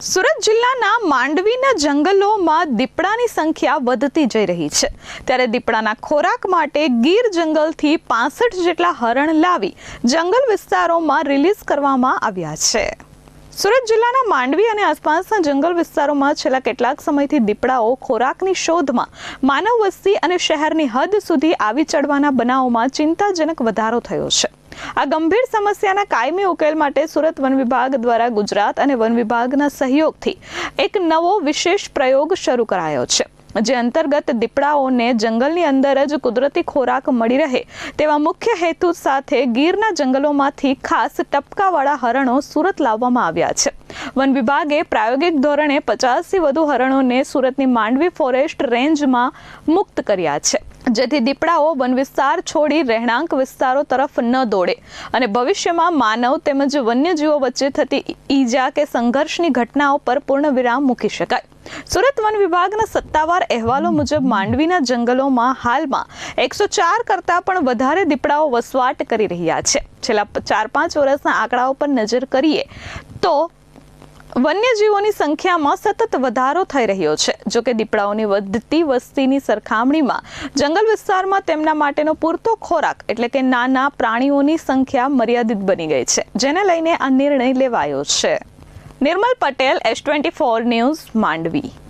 સુરત જિલ્લાના માંડવીના જંગલોમાં દીપડાની સંખ્યા વધતી જઈ રહી છે, ત્યારે દીપડાના ખોરાક માટે ગીર જંગલથી 65 જેટલા હરણ લાવી જંગલ વિસ્તારોમાં રિલીઝ કરવામાં આવ્યા છે. સુરત જિલ્લાના માંડવી અને આસપાસના જંગલ વિસ્તારોમાં છેલ્લા કેટલાક સમયથી દીપડાઓ ખોરાકની શોધમાં માનવ વસ્તી અને શહેરની હદ સુધી આવી ચડવાના બનાવોમાં ચિંતાજનક વધારો થયો છે. આ ગંભીર સમસ્યાના કાયમી ઉકેલ માટે સુરત વન વિભાગ દ્વારા ગુજરાત અને વન વિભાગના સહયોગથી એક નવો વિશેષ પ્રયોગ શરૂ કરાયો છે, જે અંતર્ગત દીપડાઓને જંગલની અંદર જ કુદરતી ખોરાક મળી રહે તેવા મુખ્ય હેતુ સાથે ગીરના જંગલોમાંથી ખાસ ટપકાવાળા હરણો સુરત લાવવામાં આવ્યા છે. વન વિભાગે પ્રાયોગિક ધોરણે 50થી વધુ હરણોને સુરતની માંડવી ફોરેસ્ટ રેન્જમાં મુક્ત કર્યા છે, જેથી દીપડાઓ વન વિસ્તાર છોડી રહેણાંક વિસ્તારો તરફ ન દોડે અને ભવિષ્યમાં માનવ તેમજ વન્યજીવો વચ્ચે થતી ઈજા કે સંઘર્ષની ઘટનાઓ પર પૂર્ણ વિરામ મૂકી શકાય. સુરત વન વિભાગના સત્તાવાર અહેવાલો મુજબ માંડવીના જંગલોમાં હાલમાં 104 કરતાં પણ વધારે દીપડાઓ વસવાટ કરી રહ્યા છે. છેલ્લા 4-5 વર્ષના આંકડાઓ પર નજર કરીએ તો વન્યજીવોની સંખ્યામાં સતત વધારો થઈ રહ્યો છે. જોકે દીપડાઓની વધતી વસ્તીની સરખામણીમાં જંગલ વિસ્તારમાં તેમના માટેનો પૂરતો ખોરાક એટલે કે નાના પ્રાણીઓની સંખ્યા મર્યાદિત બની ગઈ છે, જેને લઈને આ નિર્ણય લેવાયો છે. નિર્મલ પટેલ, S24 ન્યૂઝ, માંડવી.